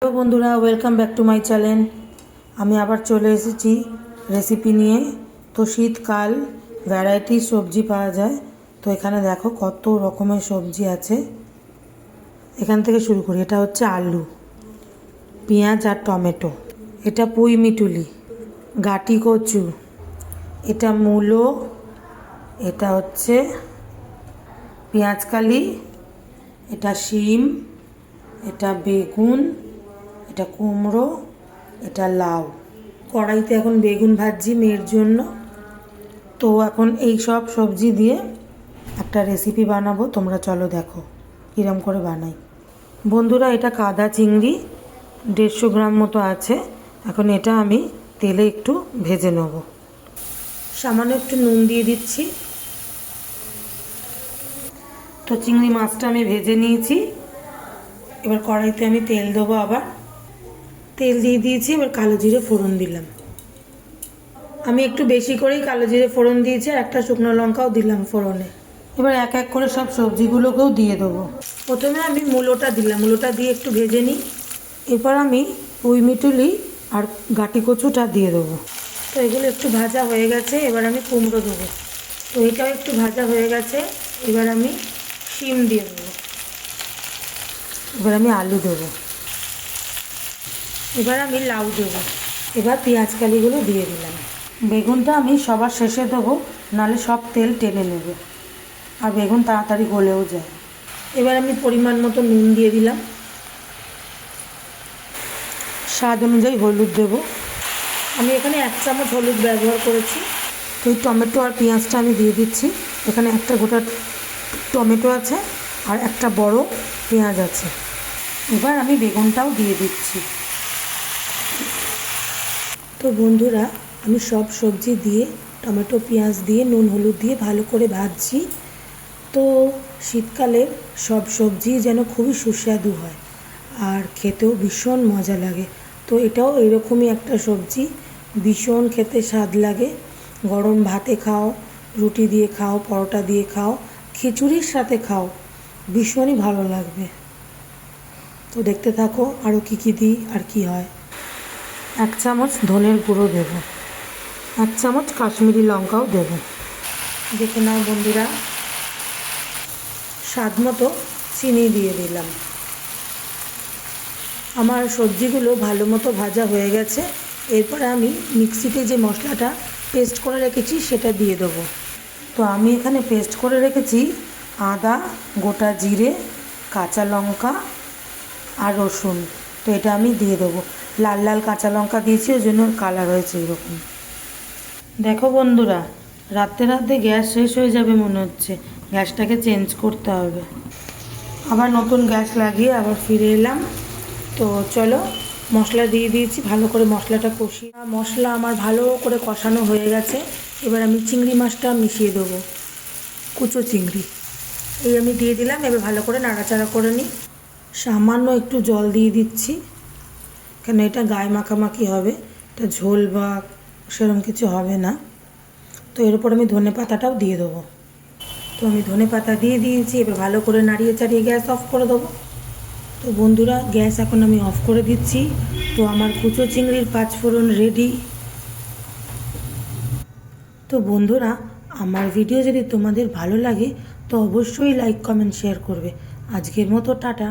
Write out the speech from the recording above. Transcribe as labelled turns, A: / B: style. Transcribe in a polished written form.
A: Hello বন্ধুরা, welcome back to my channel. আমি আবার চলে এসেছি রেসিপি নিয়ে। তো শীতকাল, ভ্যারাইটি সবজি পাওয়া যায়। তো এখানে দেখো কত রকমের সবজি আছে। এখান থেকে শুরু করি। এটা হচ্ছে আলু, পেঁয়াজ আর টমেটো। এটা পুঁই মিটুলি, গাটি কচু, এটা মূলো, এটা হচ্ছে পেঁয়াজকালি, এটা শিম, এটা বেগুন, এটা কুমড়ো, এটা লাউ। কড়াইতে এখন বেগুন ভাজছি মেয়ের জন্য। তো এখন এই সব সবজি দিয়ে একটা রেসিপি বানাবো। তোমরা চলো দেখো কীরম করে বানাই। বন্ধুরা, এটা কাদা চিংড়ি 150 গ্রাম মতো আছে। এখন এটা আমি তেলে একটু ভেজে নেব। সামান্য একটু নুন দিয়ে দিচ্ছি। তো চিংড়ি মাছটা আমি ভেজে নিয়েছি। এবার কড়াইতে আমি তেল দেবো। আবার তেল দিয়ে দিয়েছি। এবার কালো জিরে ফোড়ন দিলাম। আমি একটু বেশি করেই কালো জিরে ফোড়ন দিয়েছি, আর একটা শুকনো লঙ্কাও দিলাম ফোড়নে। এবার এক এক করে সব সবজিগুলোকেও দিয়ে দেবো। প্রথমে আমি মূলোটা দিলাম, মূলোটা দিয়ে একটু ভেজে নিই। এরপর আমি পুঁই মিটুলি আর গাটি কচুটা দিয়ে দেবো। তো এগুলো একটু ভাজা হয়ে গেছে। এবার আমি কুমড়ো দেবো। তো এটাও একটু ভাজা হয়ে গেছে। এবার আমি শিম দিয়ে দেবো। এবার আমি আলু দেবো। এবার আমি লাউ দেবো। এবার পেঁয়াজকালিগুলো দিয়ে দিলাম। বেগুনটা আমি সবার শেষে দেবো, নাহলে সব তেল টেনে নেবে, আর বেগুন তাড়াতাড়ি গলেও যায়। এবার আমি পরিমাণ মতো নুন দিয়ে দিলাম। স্বাদ অনুযায়ী হলুদ দেবো। আমি এখানে 1 চামচ হলুদ ব্যবহার করেছি। তো এই টমেটো আর পেঁয়াজটা আমি দিয়ে দিচ্ছি। এখানে একটা গোটা টমেটো আছে আর একটা বড় পেঁয়াজ আছে। এবার আমি বেগুনটাও দিয়ে দিচ্ছি। তো বন্ধুরা, আমি সব সবজি দিয়ে, টমেটো পেঁয়াজ দিয়ে, নুন হলুদ দিয়ে ভালো করে ভাজছি। তো শীতকালে সব সবজি যেন খুবই সুস্বাদু হয় আর খেতেও ভীষণ মজা লাগে। তো এটাও এরকমই একটা সবজি, ভীষণ খেতে স্বাদ লাগে। গরম ভাতে খাও, রুটি দিয়ে খাও, পরোটা দিয়ে খাও, খিচুড়ির সাথে খাও, ভীষণই ভালো লাগবে। তো দেখতে থাকো আরও কী দিই আর কি হয়। 1 চামচ ধনের গুঁড়ো দেবো, 1 চামচ কাশ্মীরি লঙ্কাও দেবো। দেখে নাও বন্ধুরা। স্বাদ মতো চিনি দিয়ে দিলাম। আমার সবজিগুলো ভালো মতো ভাজা হয়ে গেছে। এরপরে আমি মিক্সিতে যে মশলাটা পেস্ট করে রেখেছি সেটা দিয়ে দেবো। তো আমি এখানে পেস্ট করে রেখেছি আদা, গোটা জিরে, কাঁচা লঙ্কা আর রসুন। তো এটা আমি দিয়ে দেবো। লাল লাল কাঁচা লঙ্কা দিয়েছি, ওই জন্য কালার হয়েছে এরকম। দেখো বন্ধুরা, রাতে রাতে গ্যাস শেষ হয়ে যাবে মনে হচ্ছে। গ্যাসটাকে চেঞ্জ করতে হবে। আবার নতুন গ্যাস লাগিয়ে আবার ফিরে এলাম। তো চলো, মশলা দিয়ে দিয়েছি, ভালো করে মশলাটা কষিয়ে। মশলা আমার ভালো করে কষানো হয়ে গেছে। এবার আমি চিংড়ি মাছটা মিশিয়ে দেবো, কুচো চিংড়ি। এই আমি দিয়ে দিলাম। এবার ভালো করে নাড়াচাড়া করে নিই। সামান্য একটু জল দিয়ে দিচ্ছি, কেন এটা গায়ে মাখামাখি হবে, এটা ঝোল বা সেরকম কিছু হবে না। তো এর উপর আমি ধনে পাতাটাও দিয়ে দেবো। তো আমি ধনে পাতা দিয়ে দিয়েছি। এবার ভালো করে নাড়িয়ে চাড়িয়ে গ্যাস অফ করে দেবো। তো বন্ধুরা, গ্যাস এখন আমি অফ করে দিচ্ছি। তো আমার কুচো চিংড়ির 5 ফোড়ন রেডি। তো বন্ধুরা, আমার ভিডিও যদি তোমাদের ভালো লাগে তো অবশ্যই লাইক, কমেন্ট, শেয়ার করবে। আজকের মতো টাটা।